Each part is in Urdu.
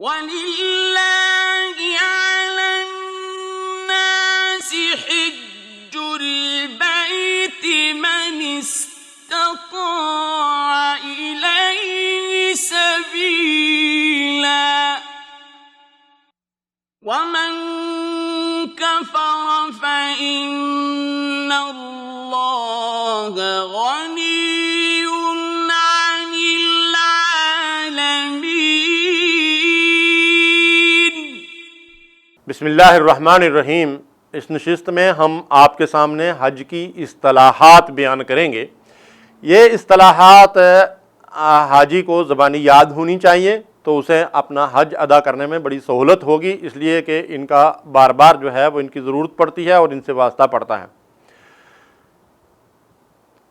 وَلِلَّهِ عَلَى النَّاسِ حِجُّ الْبَيْتِ مَنِ اسْتَطَاعَ إِلَيْهِ سَبِيلًا وَمَن كَفَرَ فَإِنَّ اللَّهَ غَنِيٌّ عَنِ الْعَالَمِينَ۔ بسم اللہ الرحمن الرحیم۔ اس نشست میں ہم آپ کے سامنے حج کی اصطلاحات بیان کریں گے۔ یہ اصطلاحات حاجی کو زبانی یاد ہونی چاہیے تو اسے اپنا حج ادا کرنے میں بڑی سہولت ہوگی، اس لیے کہ ان کا بار بار جو ہے وہ ان کی ضرورت پڑتی ہے اور ان سے واسطہ پڑتا ہے۔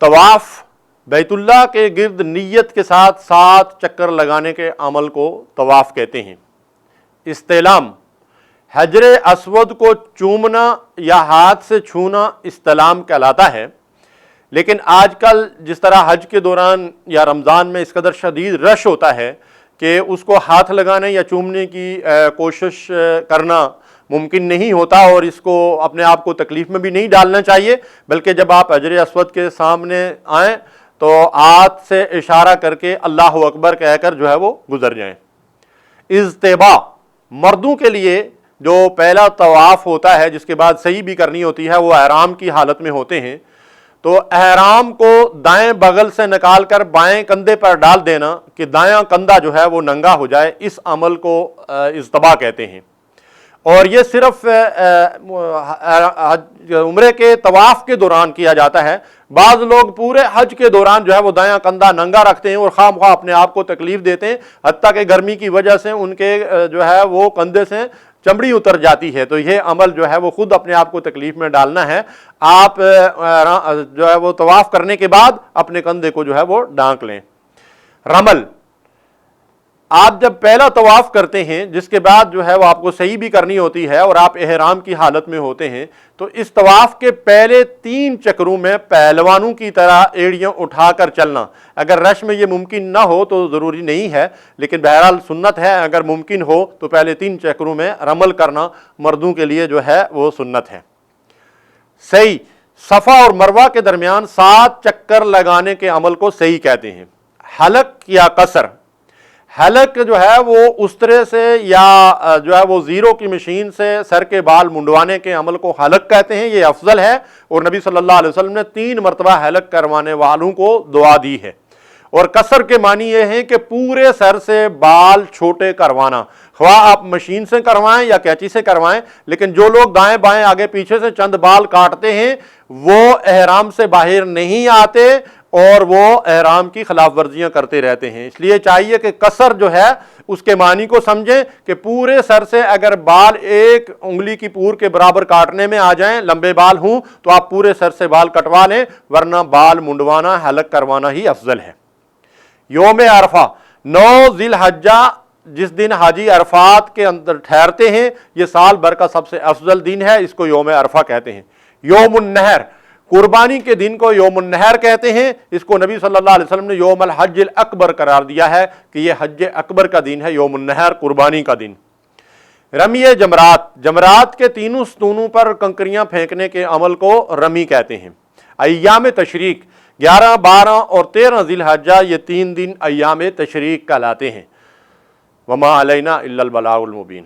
طواف، بیت اللہ کے گرد نیت کے ساتھ 7 چکر لگانے کے عمل کو طواف کہتے ہیں۔ استعلام، حجر اسود کو چومنا یا ہاتھ سے چھونا استعلام کہلاتا ہے، لیکن آج کل جس طرح حج کے دوران یا رمضان میں اس قدر شدید رش ہوتا ہے کہ اس کو ہاتھ لگانے یا چومنے کی کوشش کرنا ممکن نہیں ہوتا، اور اس کو اپنے آپ کو تکلیف میں بھی نہیں ڈالنا چاہیے، بلکہ جب آپ حجر اسود کے سامنے آئیں تو ہاتھ سے اشارہ کر کے اللہ اکبر کہہ کر جو ہے وہ گزر جائیں۔ اجتباء، مردوں کے لیے جو پہلا طواف ہوتا ہے جس کے بعد سعی بھی کرنی ہوتی ہے، وہ احرام کی حالت میں ہوتے ہیں، تو احرام کو دائیں بغل سے نکال کر بائیں کندھے پر ڈال دینا کہ دایاں کندھا جو ہے وہ ننگا ہو جائے، اس عمل کو اجتباء کہتے ہیں۔ اور یہ صرف عمرے کے طواف کے دوران کیا جاتا ہے۔ بعض لوگ پورے حج کے دوران جو ہے وہ دایاں کندھا ننگا رکھتے ہیں اور خواہ مخواہ اپنے آپ کو تکلیف دیتے ہیں، حتیٰ کہ گرمی کی وجہ سے ان کے جو ہے وہ کندھے سے چمڑی اتر جاتی ہے، تو یہ عمل جو ہے وہ خود اپنے آپ کو تکلیف میں ڈالنا ہے۔ آپ جو ہے وہ طواف کرنے کے بعد اپنے کندھے کو جو ہے وہ ڈھانک لیں۔ رمل، آپ جب پہلا طواف کرتے ہیں جس کے بعد جو ہے وہ آپ کو سعی بھی کرنی ہوتی ہے اور آپ احرام کی حالت میں ہوتے ہیں، تو اس طواف کے پہلے 3 چکروں میں پہلوانوں کی طرح ایڑیاں اٹھا کر چلنا۔ اگر رش میں یہ ممکن نہ ہو تو ضروری نہیں ہے، لیکن بہرحال سنت ہے، اگر ممکن ہو تو پہلے 3 چکروں میں رمل کرنا مردوں کے لیے جو ہے وہ سنت ہے۔ سعی، صفا اور مروہ کے درمیان 7 چکر لگانے کے عمل کو سعی کہتے ہیں۔ حلق یا قصر، حلق جو ہے وہ استرے سے یا جو ہے وہ زیرو کی مشین سے سر کے بال منڈوانے کے عمل کو حلق کہتے ہیں، یہ افضل ہے، اور نبی صلی اللہ علیہ وسلم نے 3 مرتبہ حلق کروانے والوں کو دعا دی ہے۔ اور قصر کے معنی یہ ہے کہ پورے سر سے بال چھوٹے کروانا، خواہ آپ مشین سے کروائیں یا کینچی سے کروائیں، لیکن جو لوگ دائیں بائیں آگے پیچھے سے چند بال کاٹتے ہیں وہ احرام سے باہر نہیں آتے اور وہ احرام کی خلاف ورزیاں کرتے رہتے ہیں۔ اس لیے چاہیے کہ قصر جو ہے اس کے معنی کو سمجھیں کہ پورے سر سے اگر بال 1 انگلی کی پور کے برابر کاٹنے میں آ جائیں، لمبے بال ہوں، تو آپ پورے سر سے بال کٹوا لیں، ورنہ بال منڈوانا، حلق کروانا ہی افضل ہے۔ یوم عرفہ، 9 ذی الحجہ، جس دن حاجی عرفات کے اندر ٹھہرتے ہیں، یہ سال بھر کا سب سے افضل دن ہے، اس کو یوم عرفہ کہتے ہیں۔ یوم النحر، قربانی کے دن کو یوم النحر کہتے ہیں، اس کو نبی صلی اللہ علیہ وسلم نے یوم الحج الاکبر قرار دیا ہے کہ یہ حج اکبر کا دن ہے، یوم النحر قربانی کا دن۔ رمی جمرات، جمرات کے 3 ستونوں پر کنکریاں پھینکنے کے عمل کو رمی کہتے ہیں۔ ایام تشریق، 11، 12 اور 13 ذی الحجہ، یہ 3 دن ایام تشریق کہلاتے ہیں۔ وما علینا الا البلاغ المبین۔